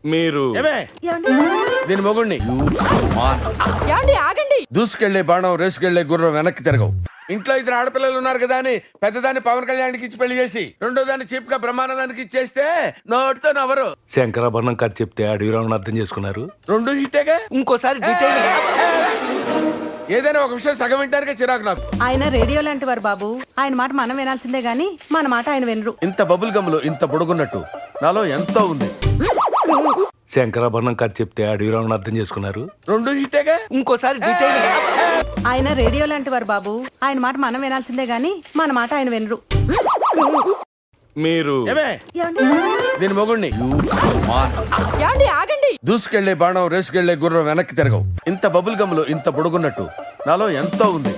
మీరు దీని మొగుణ్ణి ఆగండి. దూసుకెళ్లే బాణం రేసుకెళ్లే గుర్రం వెనక్కి తిరగవు. ఇంట్లో ఇద్దరు ఆడపిల్లలు ఉన్నారు కదా అని పెద్దదాన్ని పవన్ కళ్యాణ్కి ఇచ్చి పెళ్లి చేసి రెండో దాన్ని చీప్ గా బ్రహ్మానందానికి ఇచ్చేస్తే నోటితో నవ్వరు. శంకరాభరణం కథ చెప్తే అడవిరావుని అర్థం చేసుకున్నారు. రెండు హిట్టేగా. ఇంకోసారి డీటెయిల్ ఏదైనా ఒక విషయం సగం వింటానికే చిరాకు నాకు. ఆయన రేడియో లాంటి వారు బాబు. ఆయన మాట మనం వినాల్సిందే గాని మన మాట ఆయన వినరు. ఇంత బబుల్ గమ్ములు ఇంత పొడుగున్నట్టు నాలో ఎంతో ఉంది. శంకరాభరణం కథ చెప్తే అడవిరావుని అర్థం చేసుకున్నారు. రెండు హిట్టేగా. ఇంకోసారి డీటెయిల్ ఆయన రేడియో లాంటి వారు బాబు. ఆయన మాట మనం వినాల్సిందే గాని మన మాట ఆయన వినరు. మీరు దీని మొగుణ్ణి ఆగండి. దూసుకెళ్లే బాణం రేసుకెళ్లే గుర్రం వెనక్కి తిరగవు. ఇంత బబుల్ గమ్ములు ఇంత పొడుగున్నట్టు నాలో ఎంతో ఉంది.